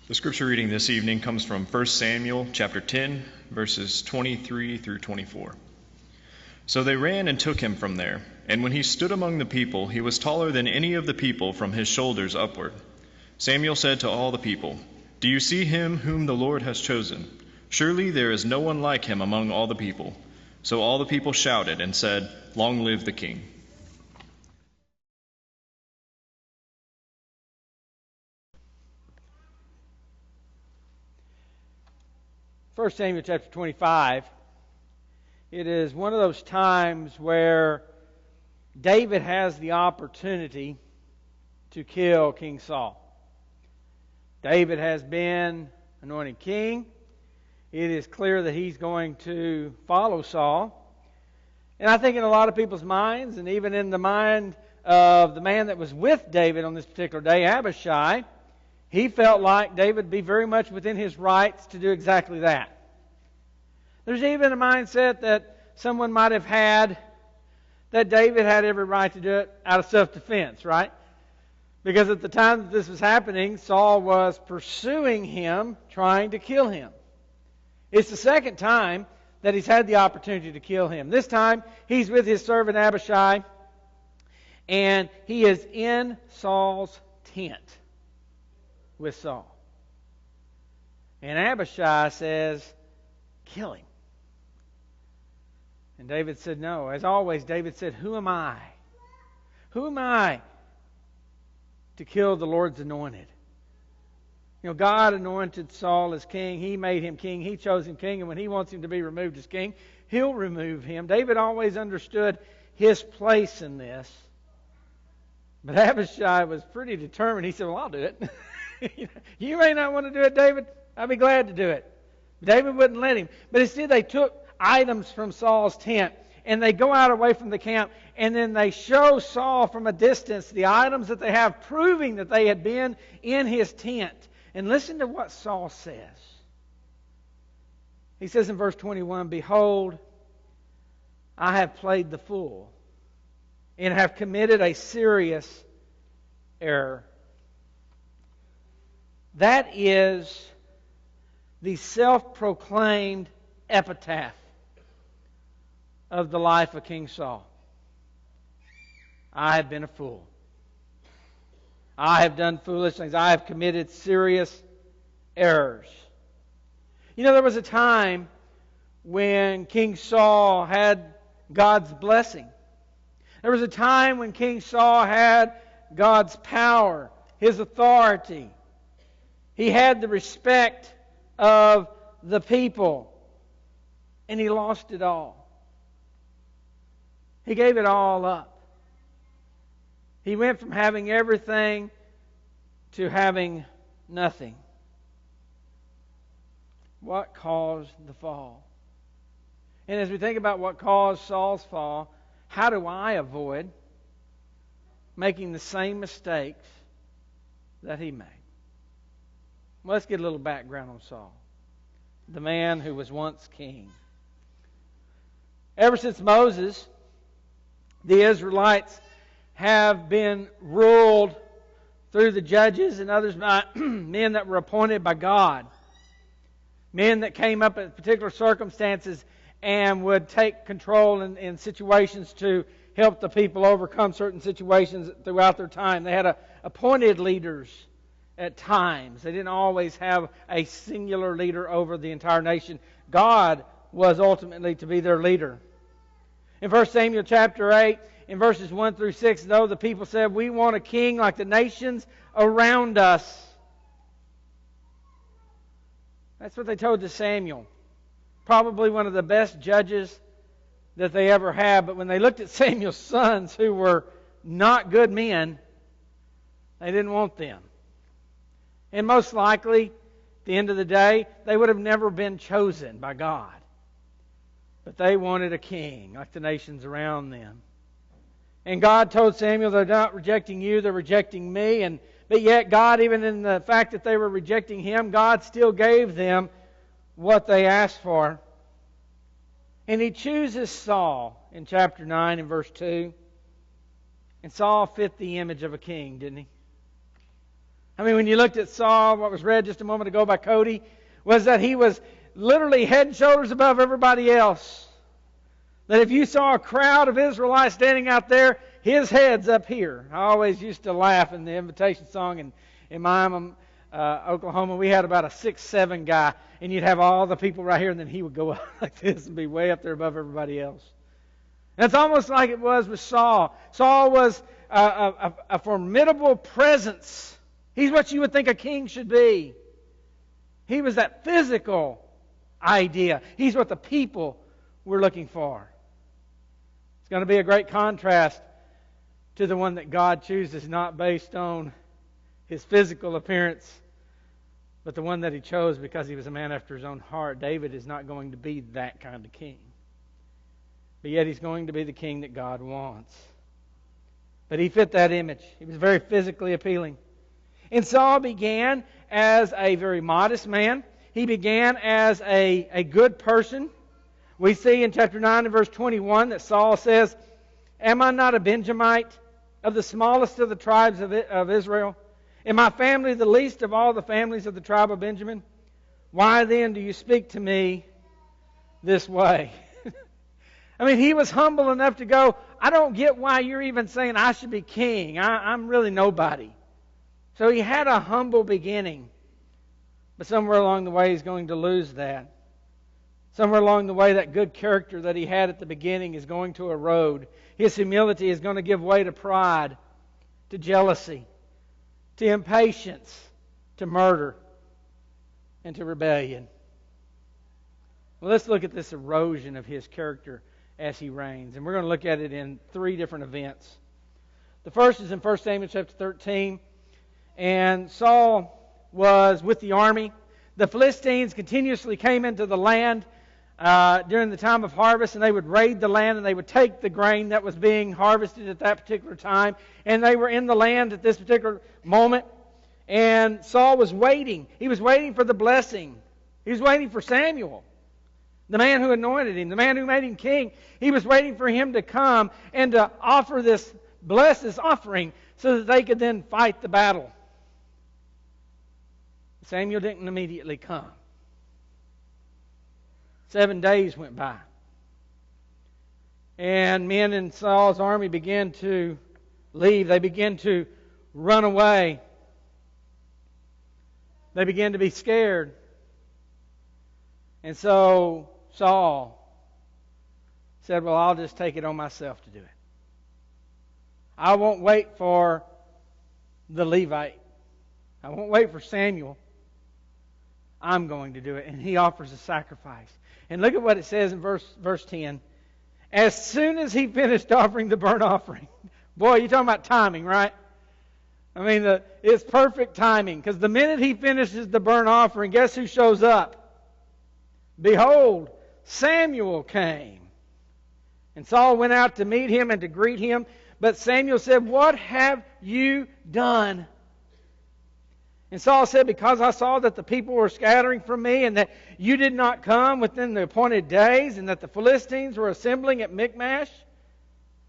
The scripture reading this evening comes from 1 Samuel chapter 10, verses 23 through 24. So they ran and took him from there, and when he stood among the people, he was taller than any of the people from his shoulders upward. Samuel said to all the people, "Do you see him whom the Lord has chosen? Surely there is no one like him among all the people." So all the people shouted and said, "Long live the king." 1 Samuel chapter 25, it is one of those times where David has the opportunity to kill King Saul. David has been anointed king. It is clear that he's going to follow Saul. And I think in a lot of people's minds, and even in the mind of the man that was with David on this particular day, Abishai, he felt like David would be very much within his rights to do exactly that. There's even a mindset that someone might have had that David had every right to do it out of self-defense, right? Because at the time that this was happening, Saul was pursuing him, trying to kill him. It's the second time that he's had the opportunity to kill him. This time, he's with his servant Abishai, and he is in Saul's tent with Saul. And Abishai says, "Kill him." And David said no. As always, David said, "Who am I? Who am I to kill the Lord's anointed?" You know, God anointed Saul as king. He made him king. He chose him king. And when he wants him to be removed as king, he'll remove him. David always understood his place in this. But Abishai was pretty determined. He said, "Well, I'll do it." You may not want to do it, David. I'll be glad to do it. David wouldn't let him. But instead they took items from Saul's tent, and they go out away from the camp, and then they show Saul from a distance the items that they have, proving that they had been in his tent. And listen to what Saul says. He says in verse 21, "Behold, I have played the fool, and have committed a serious error." That is the self-proclaimed epitaph of the life of King Saul. I have been a fool. I have done foolish things. I have committed serious errors. You know, there was a time when King Saul had God's blessing. There was a time when King Saul had God's power, His authority. He had the respect of the people. And he lost it all. He gave it all up. He went from having everything to having nothing. What caused the fall? And as we think about what caused Saul's fall, how do I avoid making the same mistakes that he made? Well, let's get a little background on Saul, the man who was once king. Ever since Moses, the Israelites have been ruled through the judges and others by men that were appointed by God. Men that came up in particular circumstances and would take control in situations to help the people overcome certain situations throughout their time. They had appointed leaders at times. They didn't always have a singular leader over the entire nation. God was ultimately to be their leader. In 1 Samuel chapter 8, in verses 1 through 6, though the people said, "We want a king like the nations around us." That's what they told to Samuel. Probably one of the best judges that they ever had. But when they looked at Samuel's sons, who were not good men, they didn't want them. And most likely, at the end of the day, they would have never been chosen by God. But they wanted a king like the nations around them. And God told Samuel, "They're not rejecting you, they're rejecting me." But yet God, even in the fact that they were rejecting Him, God still gave them what they asked for. And He chooses Saul in chapter 9 and verse 2. And Saul fit the image of a king, didn't he? I mean, when you looked at Saul, what was read just a moment ago by Cody, was that he was literally head and shoulders above everybody else. That if you saw a crowd of Israelites standing out there, his head's up here. I always used to laugh in the invitation song in Miami, Oklahoma. We had about a 6'7" guy, and you'd have all the people right here, and then he would go up like this and be way up there above everybody else. And it's almost like it was with Saul. Saul was a formidable presence. He's what you would think a king should be. He was that physical idea. He's what the people were looking for. It's going to be a great contrast to the one that God chooses, not based on his physical appearance, but the one that he chose because he was a man after his own heart. David is not going to be that kind of king. But yet he's going to be the king that God wants. But he fit that image. He was very physically appealing. And Saul began as a very modest man. He began as a good person. We see in chapter 9 and verse 21 that Saul says, "Am I not a Benjamite, of the smallest of the tribes of Israel? Am my family the least of all the families of the tribe of Benjamin? Why then do you speak to me this way?" I mean, he was humble enough to go, I don't get why you're even saying I should be king. I'm really nobody. So he had a humble beginning. But somewhere along the way he's going to lose that. Somewhere along the way that good character that he had at the beginning is going to erode. His humility is going to give way to pride, to jealousy, to impatience, to murder, and to rebellion. Well, let's look at this erosion of his character as he reigns. And we're going to look at it in three different events. The first is in 1 Samuel chapter 13. And Saul was with the army. The Philistines continuously came into the land during the time of harvest, and they would raid the land, and they would take the grain that was being harvested at that particular time. And they were in the land at this particular moment. And Saul was waiting. He was waiting for the blessing. He was waiting for Samuel, the man who anointed him, the man who made him king. He was waiting for him to come and to offer this blessed offering so that they could then fight the battle. Samuel didn't immediately come. 7 days went by. And men in Saul's army began to leave. They began to run away. They began to be scared. And so Saul said, well, I'll just take it on myself to do it. I won't wait for the Levite. I won't wait for Samuel. I'm going to do it. And he offers a sacrifice. And look at what it says in verse 10. As soon as he finished offering the burnt offering. Boy, you're talking about timing, right? I mean, it's perfect timing. Because the minute he finishes the burnt offering, guess who shows up? Behold, Samuel came. And Saul went out to meet him and to greet him. But Samuel said, what have you done? And Saul said, because I saw that the people were scattering from me, and that you did not come within the appointed days, and that the Philistines were assembling at Michmash.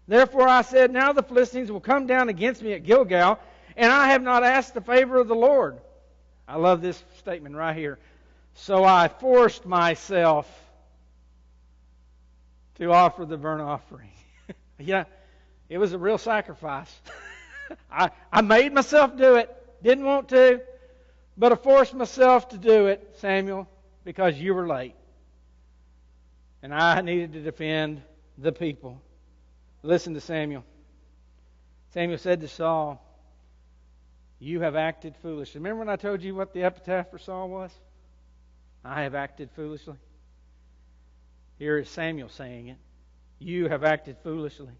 Therefore I said, now the Philistines will come down against me at Gilgal, and I have not asked the favor of the Lord. I love this statement right here. So I forced myself to offer the burnt offering. Yeah, it was a real sacrifice. I made myself do it. Didn't want to, but I forced myself to do it, Samuel, because you were late. And I needed to defend the people. Listen to Samuel. Samuel said to Saul, you have acted foolishly. Remember when I told you what the epitaph for Saul was? I have acted foolishly. Here is Samuel saying it. You have acted foolishly,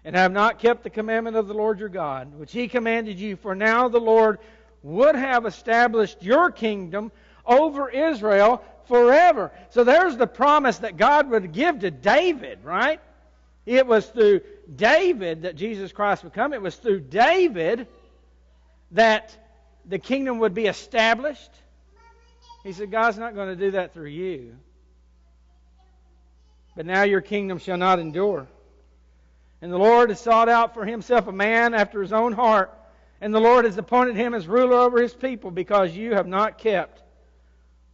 and have not kept the commandment of the Lord your God, which He commanded you. For now the Lord would have established your kingdom over Israel forever. So there's the promise that God would give to David, right? It was through David that Jesus Christ would come. It was through David that the kingdom would be established. He said, God's not going to do that through you. But now your kingdom shall not endure. And the Lord has sought out for Himself a man after His own heart, And the Lord has appointed him as ruler over his people because you have not kept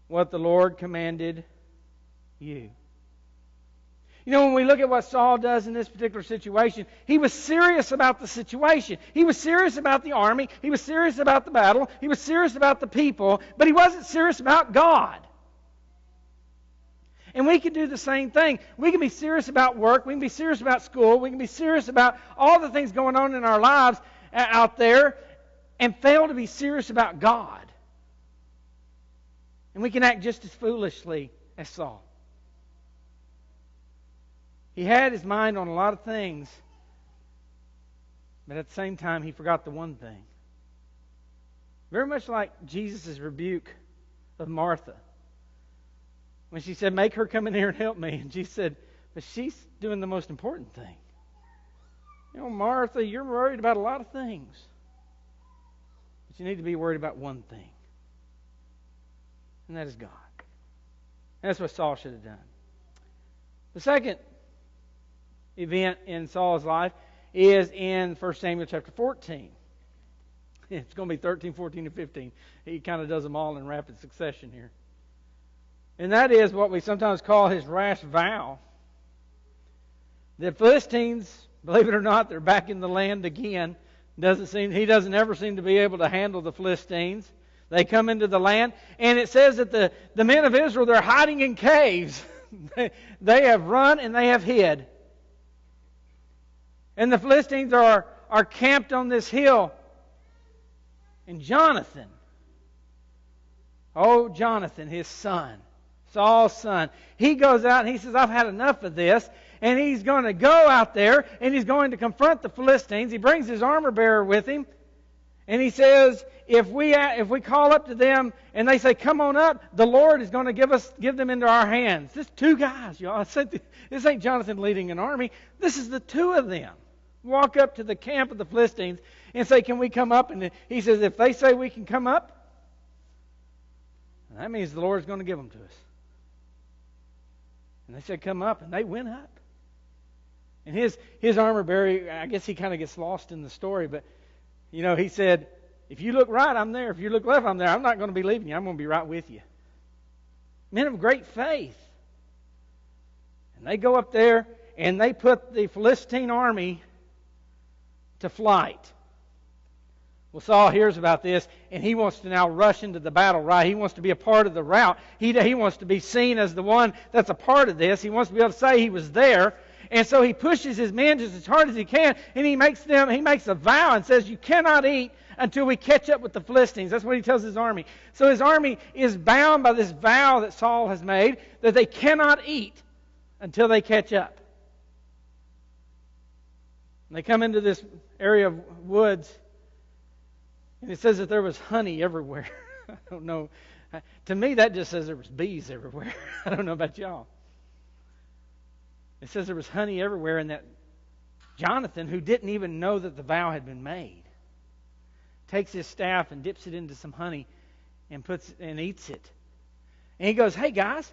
what the Lord commanded you. You know, when we look at what Saul does in this particular situation, he was serious about the situation. He was serious about the army. He was serious about the battle. He was serious about the people. But he wasn't serious about God. And we can do the same thing. We can be serious about work. We can be serious about school. We can be serious about all the things going on in our lives out there and fail to be serious about God. And we can act just as foolishly as Saul. He had his mind on a lot of things, but at the same time, he forgot the one thing. Very much like Jesus' rebuke of Martha. When she said, make her come in here and help me. And Jesus said, but she's doing the most important thing. You know, Martha, you're worried about a lot of things. But you need to be worried about one thing. And that is God. And that's what Saul should have done. The second event in Saul's life is in 1 Samuel chapter 14. It's going to be 13, 14, and 15. He kind of does them all in rapid succession here. And that is what we sometimes call his rash vow. The Philistines, believe it or not, they're back in the land again. He doesn't ever seem to be able to handle the Philistines. They come into the land, and it says that the men of Israel, they're hiding in caves. They have run and they have hid. And the Philistines are camped on this hill. And Jonathan, his son, Saul's son, he goes out and he says, I've had enough of this. And he's going to go out there and he's going to confront the Philistines. He brings his armor bearer with him. And he says, if we call up to them and they say, come on up, the Lord is going to give them into our hands. This two guys, y'all. This ain't Jonathan leading an army. This is the two of them. Walk up to the camp of the Philistines and say, can we come up? And he says, if they say we can come up, that means the Lord's going to give them to us. And they said, come up. And they went up. And his armor bearer, I guess he kind of gets lost in the story, but you know, he said, if you look right, I'm there. If you look left, I'm there. I'm not going to be leaving you. I'm going to be right with you. Men of great faith. And they go up there and they put the Philistine army to flight. Well, Saul hears about this and he wants to now rush into the battle, right? He wants to be a part of the rout. He wants to be seen as the one that's a part of this. He wants to be able to say he was there. And so he pushes his men just as hard as he can, and he makes a vow and says, you cannot eat until we catch up with the Philistines. That's what he tells his army. So his army is bound by this vow that Saul has made, that they cannot eat until they catch up. And they come into this area of woods, and it says that there was honey everywhere. I don't know. To me, that just says there was bees everywhere. I don't know about y'all. It says there was honey everywhere, and that Jonathan, who didn't even know that the vow had been made, takes his staff and dips it into some honey and eats it. And he goes, hey guys,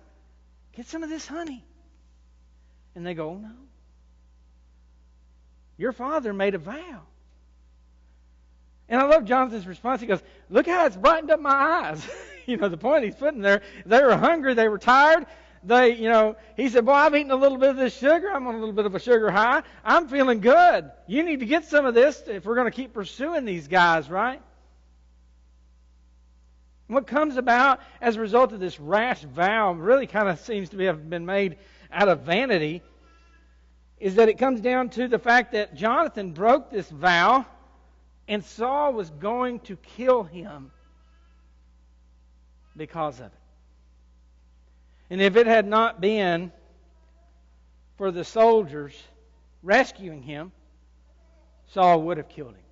get some of this honey. And they go, oh no. Your father made a vow. And I love Jonathan's response. He goes, look how it's brightened up my eyes. You know, the point he's putting there, they were hungry, they were tired. He said, boy, I've eaten a little bit of this sugar. I'm on a little bit of a sugar high. I'm feeling good. You need to get some of this if we're going to keep pursuing these guys, right? And what comes about as a result of this rash vow really kind of seems to have been made out of vanity is that it comes down to the fact that Jonathan broke this vow and Saul was going to kill him because of it. And if it had not been for the soldiers rescuing him, Saul would have killed him.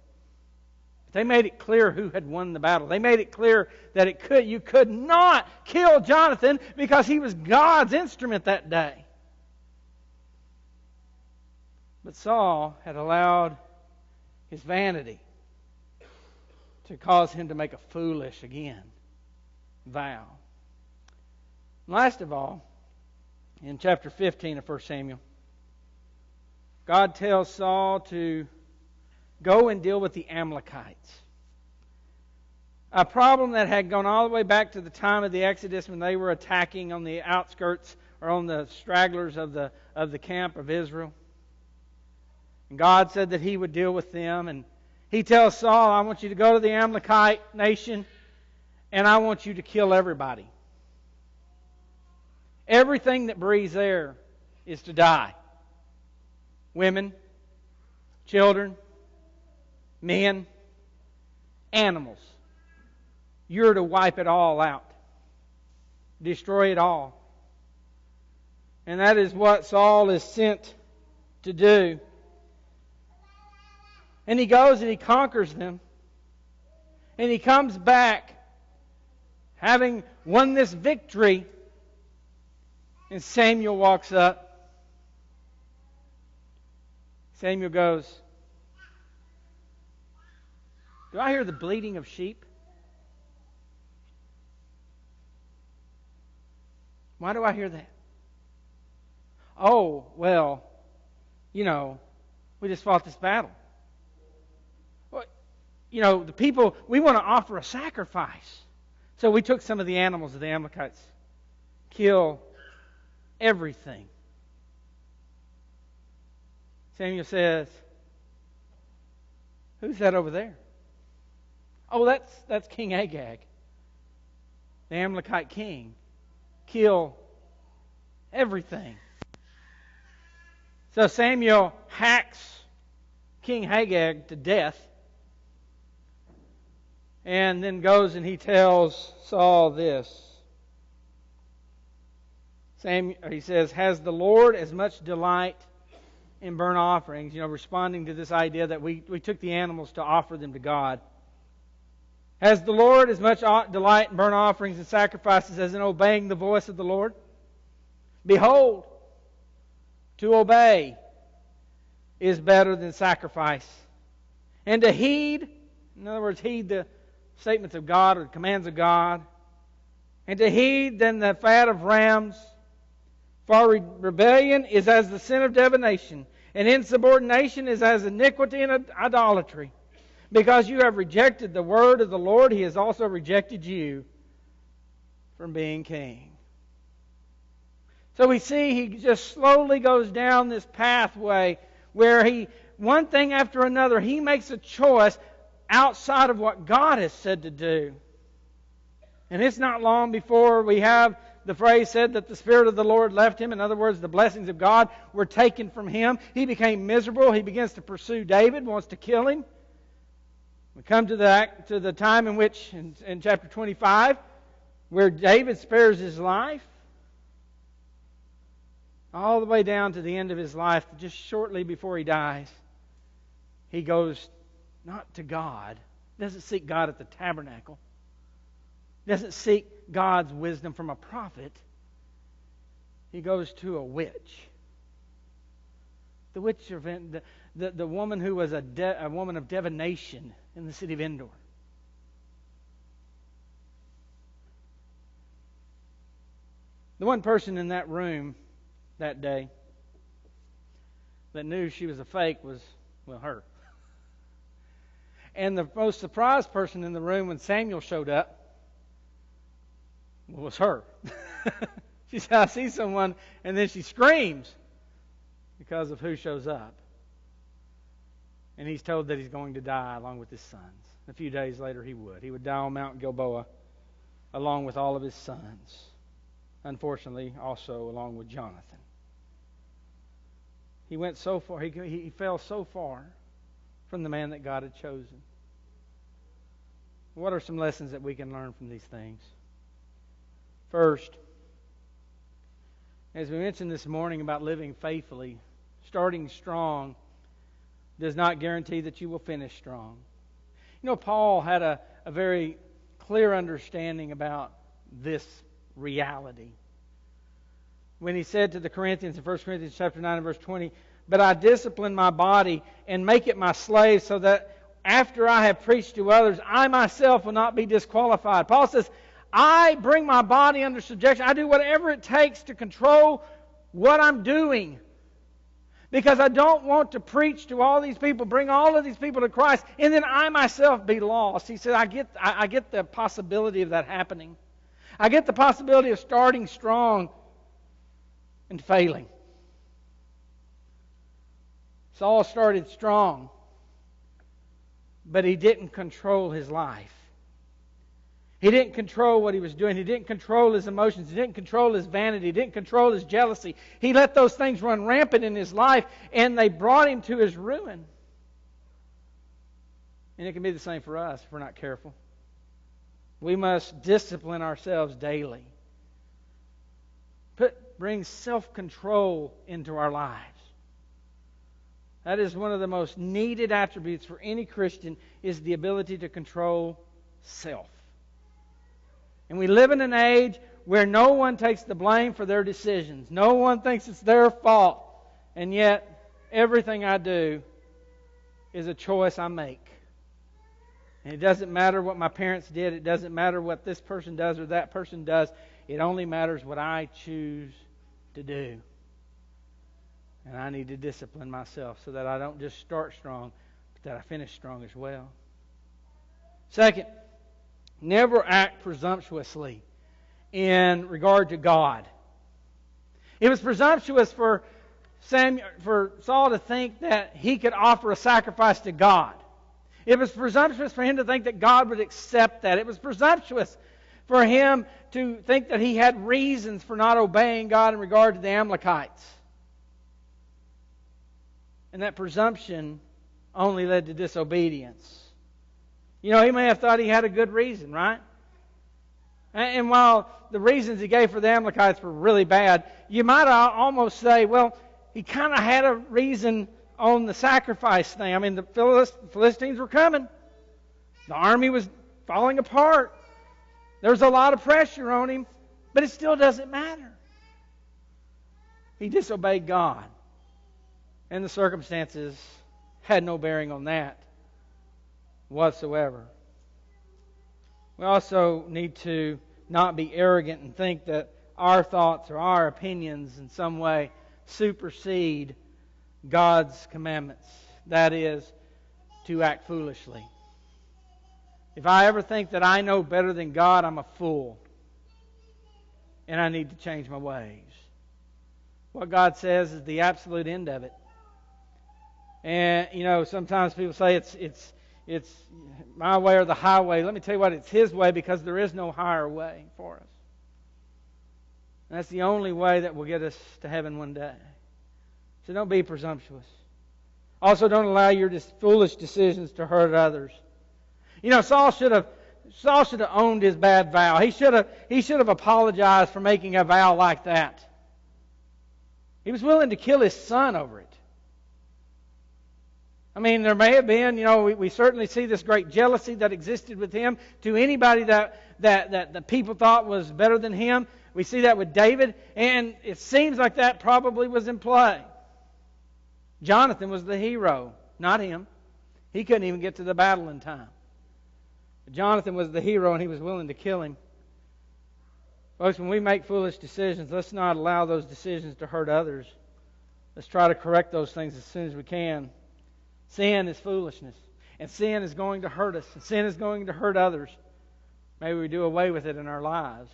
But they made it clear who had won the battle. They made it clear that you could not kill Jonathan because he was God's instrument that day. But Saul had allowed his vanity to cause him to make a foolish vow. Last of all, in chapter 15 of 1 Samuel, God tells Saul to go and deal with the Amalekites. a problem that had gone all the way back to the time of the Exodus when they were attacking on the outskirts or on the stragglers of the camp of Israel. And God said that He would deal with them. And He tells Saul, I want you to go to the Amalekite nation and I want you to kill everybody. Everything that breathes there is to die. Women, children, men, animals. You're to wipe it all out. Destroy it all. And that is what Saul is sent to do. And he goes and he conquers them. And he comes back having won this victory. And Samuel walks up. Samuel goes, do I hear the bleating of sheep? Why do I hear that? Oh, well, we just fought this battle. Well, the people, we want to offer a sacrifice. So we took some of the animals of the Amalekites. Kill everything. Samuel says, who's that over there? Oh, that's King Agag, the Amalekite king. Kill everything. So Samuel hacks King Agag to death and then goes and he tells Saul this. He says, has the Lord as much delight in burnt offerings, responding to this idea that we took the animals to offer them to God. Has the Lord as much delight in burnt offerings and sacrifices as in obeying the voice of the Lord? Behold, to obey is better than sacrifice. And to heed, in other words, heed the statements of God or the commands of God. And to heed than the fat of rams. For rebellion is as the sin of divination, and insubordination is as iniquity and idolatry. Because you have rejected the word of the Lord, He has also rejected you from being king. So we see he just slowly goes down this pathway where one thing after another, he makes a choice outside of what God has said to do. And it's not long before we have the phrase said that the Spirit of the Lord left him. In other words, the blessings of God were taken from him. He became miserable. He begins to pursue David, wants to kill him. We come to the time in which, in chapter 25, where David spares his life. All the way down to the end of his life, just shortly before he dies, he goes not to God. Doesn't seek God at the tabernacle. Doesn't seek God's wisdom from a prophet. He goes to a witch. The witch, the woman who was a woman of divination in the city of Endor. The one person in that room that day that knew she was a fake was, her. And the most surprised person in the room when Samuel showed up was her. She said, I see someone, and then she screams because of who shows up. And he's told that he's going to die along with his sons. A few days later he would. He would die on Mount Gilboa along with all of his sons. Unfortunately, also along with Jonathan. He went so far, he fell so far from the man that God had chosen. What are some lessons that we can learn from these things? First, as we mentioned this morning about living faithfully, starting strong does not guarantee that you will finish strong. Paul had a very clear understanding about this reality. When he said to the Corinthians in 1 Corinthians chapter 9 and verse 20, but I discipline my body and make it my slave so that after I have preached to others, I myself will not be disqualified. Paul says, I bring my body under subjection. I do whatever it takes to control what I'm doing. Because I don't want to preach to all these people, bring all of these people to Christ, and then I myself be lost. He said, I get the possibility of that happening. I get the possibility of starting strong and failing. Saul started strong, but he didn't control his life. He didn't control what he was doing. He didn't control his emotions. He didn't control his vanity. He didn't control his jealousy. He let those things run rampant in his life, and they brought him to his ruin. And it can be the same for us if we're not careful. We must discipline ourselves daily. Bring self-control into our lives. That is one of the most needed attributes for any Christian, is the ability to control self. And we live in an age where no one takes the blame for their decisions. No one thinks it's their fault. And yet, everything I do is a choice I make. And it doesn't matter what my parents did. It doesn't matter what this person does or that person does. It only matters what I choose to do. And I need to discipline myself so that I don't just start strong, but that I finish strong as well. Second, never act presumptuously in regard to God. It was presumptuous for Saul to think that he could offer a sacrifice to God. It was presumptuous for him to think that God would accept that. It was presumptuous for him to think that he had reasons for not obeying God in regard to the Amalekites. And that presumption only led to disobedience. You know, he may have thought he had a good reason, right? And while the reasons he gave for the Amalekites were really bad, you might almost say, well, he kind of had a reason on the sacrifice thing. I mean, the Philistines were coming. The army was falling apart. There was a lot of pressure on him, but it still doesn't matter. He disobeyed God. And the circumstances had no bearing on that whatsoever. We also need to not be arrogant and think that our thoughts or our opinions in some way supersede God's commandments. That is, to act foolishly. If I ever think that I know better than God, I'm a fool. And I need to change my ways. What God says is the absolute end of it. And, you know, sometimes people say it's my way or the highway. Let me tell you what, it's His way, because there is no higher way for us. And that's the only way that will get us to heaven one day. So don't be presumptuous. Also, don't allow your foolish decisions to hurt others. You know, Saul should have owned his bad vow. He should have apologized for making a vow like that. He was willing to kill his son over it. I mean, there may have been, you know, we certainly see this great jealousy that existed with him to anybody that the people thought was better than him. We see that with David, and it seems like that probably was in play. Jonathan was the hero, not him. He couldn't even get to the battle in time. But Jonathan was the hero, and he was willing to kill him. Folks, when we make foolish decisions, let's not allow those decisions to hurt others. Let's try to correct those things as soon as we can. Sin is foolishness, and sin is going to hurt us, and sin is going to hurt others. Maybe we do away with it in our lives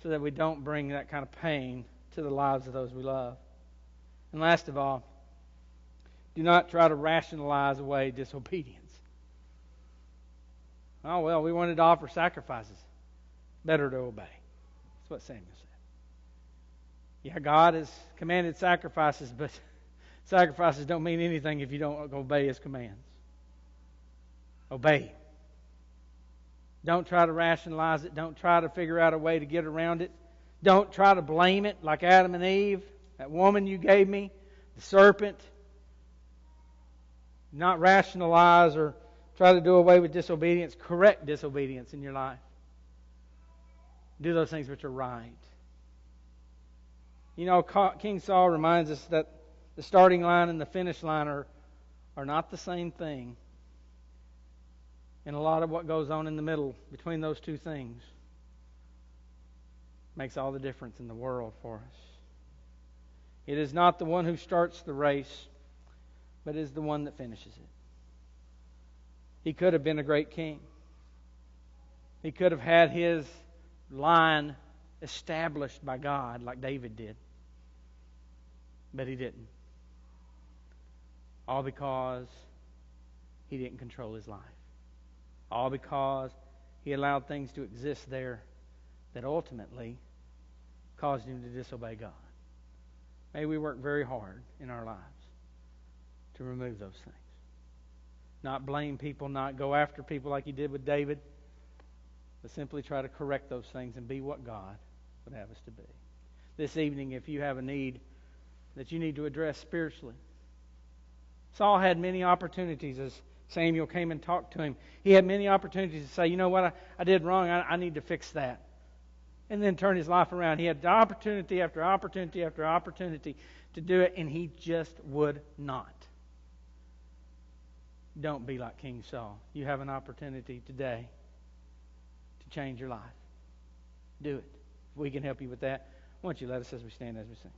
so that we don't bring that kind of pain to the lives of those we love. And last of all, do not try to rationalize away disobedience. Oh, well, we wanted to offer sacrifices. Better to obey. That's what Samuel said. Yeah, God has commanded sacrifices, but sacrifices don't mean anything if you don't obey His commands. Obey. Don't try to rationalize it. Don't try to figure out a way to get around it. Don't try to blame it like Adam and Eve. That woman you gave me, the serpent. Not rationalize or try to do away with disobedience. Correct disobedience in your life. Do those things which are right. You know, King Saul reminds us that the starting line and the finish line are not the same thing. And a lot of what goes on in the middle between those two things makes all the difference in the world for us. It is not the one who starts the race, but is the one that finishes it. He could have been a great king. He could have had his line established by God like David did. But he didn't. All because he didn't control his life. All because he allowed things to exist there that ultimately caused him to disobey God. May we work very hard in our lives to remove those things. Not blame people, not go after people like he did with David, but simply try to correct those things and be what God would have us to be. This evening, if you have a need that you need to address spiritually, Saul had many opportunities as Samuel came and talked to him. He had many opportunities to say, you know what, I did wrong, I need to fix that. And then turn his life around. He had opportunity after opportunity after opportunity to do it, and he just would not. Don't be like King Saul. You have an opportunity today to change your life. Do it. If we can help you with that, why don't you let us as we stand as we sing.